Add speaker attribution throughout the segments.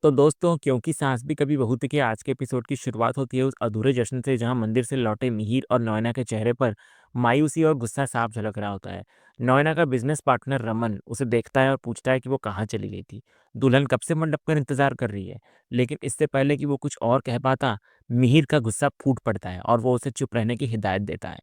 Speaker 1: तो दोस्तों, क्योंकि सास भी कभी बहू थी के आज के एपिसोड की शुरुआत होती है उस अधूरे जश्न से जहां मंदिर से लौटे मिहिर और नयना के चेहरे पर मायूसी और गुस्सा साफ झलक रहा होता है। नयना का बिजनेस पार्टनर रमन उसे देखता है और पूछता है कि वो कहाँ चली गई थी। दुल्हन कब से मंडप का इंतजार कर रही है। लेकिन इससे पहले कि वो कुछ और कह पाता, मिहिर का गुस्सा फूट पड़ता है और वो उसे चुप रहने की हिदायत देता है।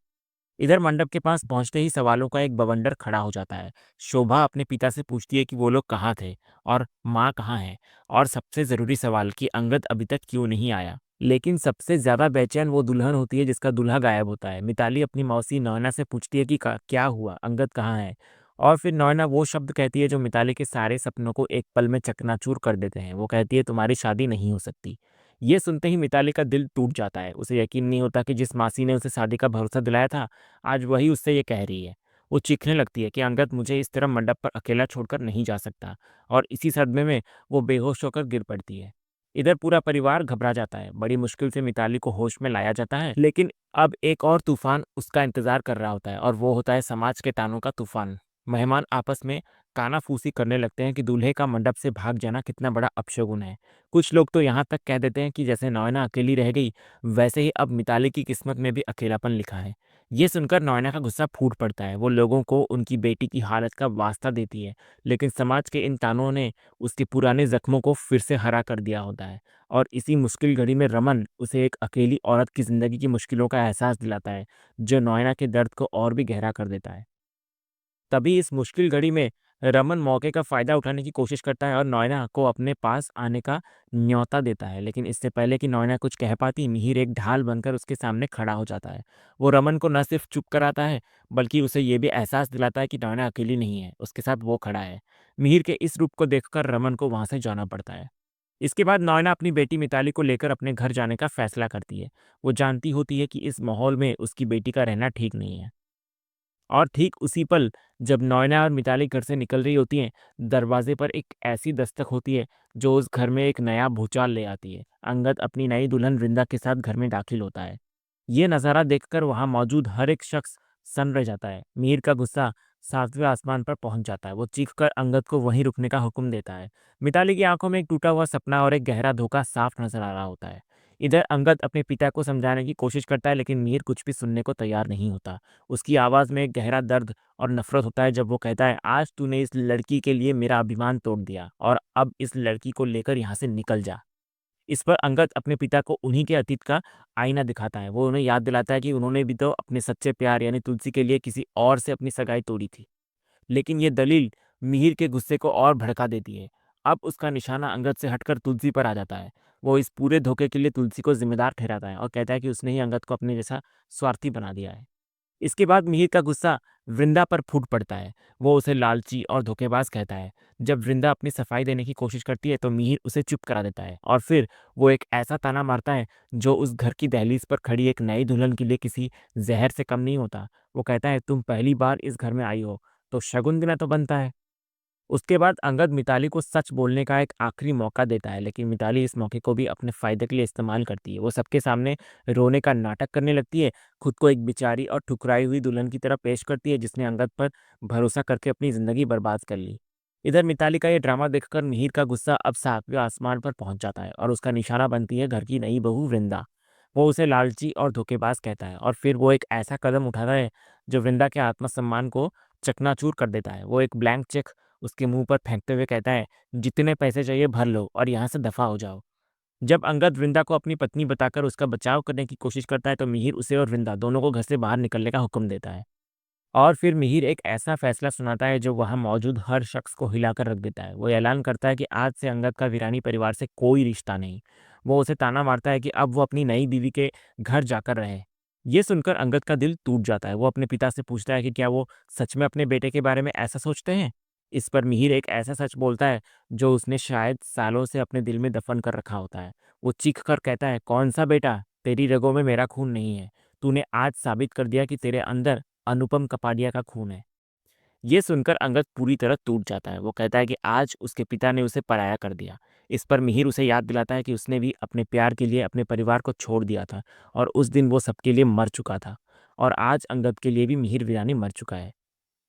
Speaker 1: इधर मंडप के पास पहुंचते ही सवालों का एक बवंडर खड़ा हो जाता है। शोभा अपने पिता से पूछती है कि वो लोग कहाँ थे और माँ कहाँ है, और सबसे जरूरी सवाल कि अंगद अभी तक क्यों नहीं आया। लेकिन सबसे ज्यादा बेचैन वो दुल्हन होती है जिसका दूल्हा गायब होता है। मिताली अपनी मौसी नौना से पूछती है कि क्या हुआ, अंगद कहाँ है। और फिर नौना वो शब्द कहती है जो मिताली के सारे सपनों को एक पल में चकनाचूर कर देते हैं। वो कहती है, तुम्हारी शादी नहीं हो सकती। ये सुनते ही मिताली का दिल टूट जाता है। उसे यकीन नहीं होता कि जिस मासी ने उसे शादी का भरोसा दिलाया था, आज वही उससे ये कह रही है। वो चीखने लगती है कि अंगद मुझे इस तरह मंडप पर अकेला छोड़कर नहीं जा सकता, और इसी सदमे में वो बेहोश होकर गिर पड़ती है। इधर पूरा परिवार घबरा जाता है। बड़ी मुश्किल से मिताली को होश में लाया जाता है, लेकिन अब एक और तूफान उसका इंतजार कर रहा होता है, और वो होता है समाज के तानों का तूफान। मेहमान आपस में कानाफूसी करने लगते हैं कि दूल्हे का मंडप से भाग जाना कितना बड़ा अपशगुन है। कुछ लोग तो यहाँ तक कह देते हैं कि जैसे नयना अकेली रह गई, वैसे ही अब मिताली की किस्मत में भी अकेलापन लिखा है। ये सुनकर नयना का गुस्सा फूट पड़ता है। वो लोगों को उनकी बेटी की हालत का वास्ता देती है, लेकिन समाज के इन तानों ने उसके पुराने जख्मों को फिर से हरा कर दिया होता है। और इसी मुश्किल घड़ी में रमन उसे एक अकेली औरत की जिंदगी की मुश्किलों का एहसास दिलाता है, जो नयना के दर्द को और भी गहरा कर देता है। तभी इस मुश्किल घड़ी में रमन मौके का फायदा उठाने की कोशिश करता है और नॉयना को अपने पास आने का न्योता देता है। लेकिन इससे पहले कि नॉयना कुछ कह पाती, मिहिर एक ढाल बनकर उसके सामने खड़ा हो जाता है। वो रमन को न सिर्फ चुप कराता है, बल्कि उसे ये भी एहसास दिलाता है कि नॉयना अकेली नहीं है, उसके साथ वो खड़ा है। मिहिर के इस रूप को देखकर रमन को वहां से जाना पड़ता है। इसके बाद नॉयना अपनी बेटी मिताली को लेकर अपने घर जाने का फैसला करती है। वो जानती होती है कि इस माहौल में उसकी बेटी का रहना ठीक नहीं है। और ठीक उसी पल, जब नॉयना और मिताली घर से निकल रही होती हैं, दरवाजे पर एक ऐसी दस्तक होती है जो उस घर में एक नया भूचाल ले आती है। अंगद अपनी नई दुल्हन वृंदा के साथ घर में दाखिल होता है। ये नज़ारा देखकर वहां मौजूद हर एक शख्स सन्न रह जाता है। मीर का गुस्सा सातवें आसमान पर पहुंच जाता है। वो चीखकर अंगद को वहीं रुकने का हुक्म देता है। मिताली की आंखों में एक टूटा हुआ सपना और एक गहरा धोखा साफ नजर आ रहा होता है। इधर अंगद अपने पिता को समझाने की कोशिश करता है, लेकिन मीर कुछ भी सुनने को तैयार नहीं होता। उसकी आवाज़ में एक गहरा दर्द और नफरत होता है जब वो कहता है, आज तूने इस लड़की के लिए मेरा अभिमान तोड़ दिया, और अब इस लड़की को लेकर यहाँ से निकल जा। इस पर अंगद अपने पिता को उन्हीं के अतीत का आईना दिखाता है। वो उन्हें याद दिलाता है कि उन्होंने भी तो अपने सच्चे प्यार यानी तुलसी के लिए किसी और से अपनी सगाई तोड़ी थी। लेकिन ये दलील मिहिर के गुस्से को और भड़का देती है। अब उसका निशाना अंगद से हटकर तुलसी पर आ जाता है। वो इस पूरे धोखे के लिए तुलसी को जिम्मेदार ठहराता है और कहता है कि उसने ही अंगद को अपने जैसा स्वार्थी बना दिया है। इसके बाद मिहिर का गुस्सा वृंदा पर फूट पड़ता है। वो उसे लालची और धोखेबाज कहता है। जब वृंदा अपनी सफाई देने की कोशिश करती है तो मिहिर उसे चुप करा देता है, और फिर वो एक ऐसा ताना मारता है जो उस घर की दहलीज पर खड़ी एक नई दुल्हन के लिए किसी जहर से कम नहीं होता। वो कहता है, तुम पहली बार इस घर में आई हो तो शगुन देना तो बनता है। उसके बाद अंगद मिताली को सच बोलने का एक आखिरी मौका देता है, लेकिन मिताली इस मौके को भी अपने फायदे के लिए इस्तेमाल करती है। वो सबके सामने रोने का नाटक करने लगती है, खुद को एक बेचारी और ठुकराई हुई दुल्हन की तरह पेश करती है जिसने अंगद पर भरोसा करके अपनी जिंदगी बर्बाद कर ली। इधर मिताली का ये ड्रामा देखकर मिहिर का गुस्सा अब सातवें आसमान पर पहुंच जाता है, और उसका निशाना बनती है घर की नई बहू वृंदा। वो उसे लालची और धोखेबाज कहता है, और फिर वो एक ऐसा कदम उठाता है जो वृंदा के आत्मसम्मान को चकनाचूर कर देता है। वो एक ब्लैंक चेक उसके मुंह पर फेंकते हुए कहता है, जितने पैसे चाहिए भर लो और यहाँ से दफा हो जाओ। जब अंगद वृंदा को अपनी पत्नी बताकर उसका बचाव करने की कोशिश करता है तो मिहिर उसे और वृंदा दोनों को घर से बाहर निकलने का हुक्म देता है। और फिर मिहिर एक ऐसा फैसला सुनाता है जो वहां मौजूद हर शख्स को हिलाकर रख देता है। वो ऐलान करता है कि आज से अंगद का वीरानी परिवार से कोई रिश्ता नहीं। वो उसे ताना मारता है कि अब वो अपनी नई बीवी के घर जाकर रहे। ये सुनकर अंगद का दिल टूट जाता है। वो अपने पिता से पूछता है कि क्या वो सच में अपने बेटे के बारे में ऐसा सोचते हैं। इस पर मिहिर एक ऐसा सच बोलता है जो उसने शायद सालों से अपने दिल में दफन कर रखा होता है। वो चीख कर कहता है, कौन सा बेटा, तेरी रगों में मेरा खून नहीं है। तूने आज साबित कर दिया कि तेरे अंदर अनुपम कपाडिया का खून है। ये सुनकर अंगद पूरी तरह टूट जाता है। वो कहता है कि आज उसके पिता ने उसे पराया कर दिया। इस पर मिहिर उसे याद दिलाता है कि उसने भी अपने प्यार के लिए अपने परिवार को छोड़ दिया था, और उस दिन वो सबके लिए मर चुका था। और आज अंगद के लिए भी मिहिर वीरानी मर चुका है।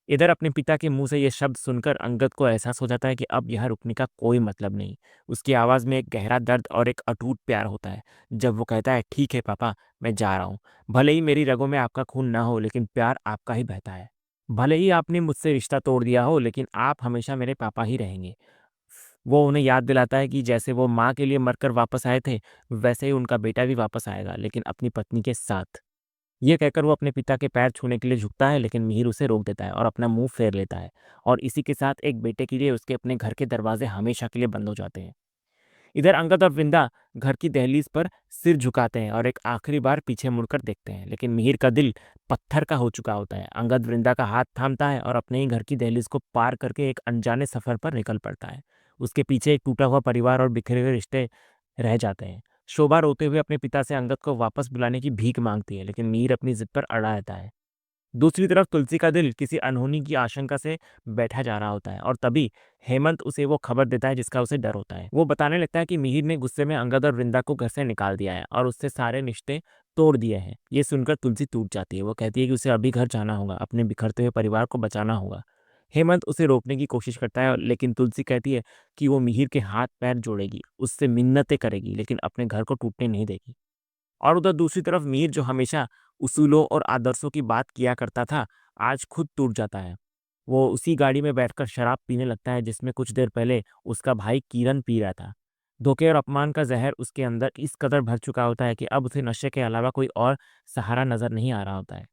Speaker 1: इधर अपने पिता के मुंह से ये शब्द सुनकर अंगद को एहसास हो जाता है कि अब यहाँ रुकने का कोई मतलब नहीं। उसकी आवाज़ में एक गहरा दर्द और एक अटूट प्यार होता है। जब वो कहता है, ठीक है पापा, मैं जा रहा हूँ। भले ही मेरी रगों में आपका खून ना हो, लेकिन प्यार आपका ही बहता है। भले ही आपने मुझसे रिश्ता तोड़ दिया हो, लेकिन आप हमेशा मेरे पापा ही रहेंगे। वो उन्हें याद दिलाता है कि जैसे वो माँ के लिए मरकर वापस आए थे, वैसे ही उनका बेटा भी वापस आएगा, लेकिन अपनी पत्नी के साथ। ये कहकर वो अपने पिता के पैर छूने के लिए झुकता है, लेकिन मिहिर उसे रोक देता है और अपना मुंह फेर लेता है। और इसी के साथ एक बेटे के लिए उसके अपने घर के दरवाजे हमेशा के लिए बंद हो जाते हैं। इधर अंगद और वृंदा घर की दहलीज पर सिर झुकाते हैं और एक आखिरी बार पीछे मुड़कर देखते हैं, लेकिन मिहिर का दिल पत्थर का हो चुका होता है। अंगद वृंदा का हाथ थामता है और अपने ही घर की दहलीज को पार करके एक अनजाने सफर पर निकल पड़ता है। उसके पीछे एक टूटा हुआ परिवार और बिखरे हुए रिश्ते रह जाते हैं। शोभा रोते हुए अपने पिता से अंगद को वापस बुलाने की भीख मांगती है, लेकिन मिहिर अपनी जिद पर अड़ा रहता है। दूसरी तरफ तुलसी का दिल किसी अनहोनी की आशंका से बैठा जा रहा होता है, और तभी हेमंत उसे वो खबर देता है जिसका उसे डर होता है। वो बताने लगता है कि मिहिर ने गुस्से में अंगद और वृंदा को घर से निकाल दिया है और उससे सारे रिश्ते तोड़ दिए हैं। ये सुनकर तुलसी टूट जाती है। वो कहती है कि उसे अभी घर जाना होगा, अपने बिखरते हुए परिवार को बचाना होगा। हेमंत उसे रोकने की कोशिश करता है, लेकिन तुलसी कहती है कि वो मिहिर के हाथ पैर जोड़ेगी, उससे मिन्नतें करेगी, लेकिन अपने घर को टूटने नहीं देगी। और उधर दूसरी तरफ मीर, जो हमेशा उसूलों और आदर्शों की बात किया करता था, आज खुद टूट जाता है। वो उसी गाड़ी में बैठकर शराब पीने लगता है जिसमें कुछ देर पहले उसका भाई किरण पी रहा था। धोखे और अपमान का जहर उसके अंदर इस कदर भर चुका होता है कि अब उसे नशे के अलावा कोई और सहारा नजर नहीं आ रहा होता है।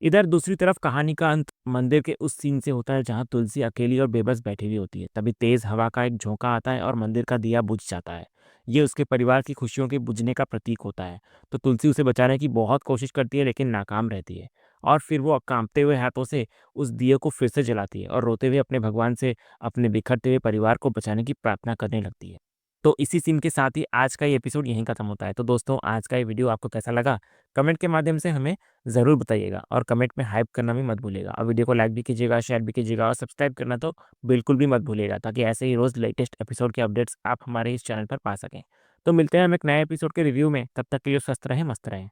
Speaker 1: इधर दूसरी तरफ कहानी का अंत मंदिर के उस सीन से होता है जहां तुलसी अकेली और बेबस बैठी हुई होती है। तभी तेज हवा का एक झोंका आता है और मंदिर का दिया बुझ जाता है। ये उसके परिवार की खुशियों के बुझने का प्रतीक होता है। तो तुलसी उसे बचाने की बहुत कोशिश करती है, लेकिन नाकाम रहती है। और फिर वो कांपते हुए हाथों से उस दिए को फिर से जलाती है और रोते हुए अपने भगवान से अपने बिखरते हुए परिवार को बचाने की प्रार्थना करने लगती है। तो इसी सीन के साथ ही आज का ये एपिसोड यहीं खत्म होता है। तो दोस्तों, आज का ये वीडियो आपको कैसा लगा, कमेंट के माध्यम से हमें ज़रूर बताइएगा, और कमेंट में हाइप करना भी मत भूलिएगा, और वीडियो को लाइक भी कीजिएगा, शेयर भी कीजिएगा, और सब्सक्राइब करना तो बिल्कुल भी मत भूलिएगा, ताकि ऐसे ही रोज़ लेटेस्ट एपिसोड के अपडेट्स आप हमारे इस चैनल पर पा सकें। तो मिलते हैं हम एक नए एपिसोड के रिव्यू में। तब तक के लिए स्वस्थ रहें, मस्त रहें।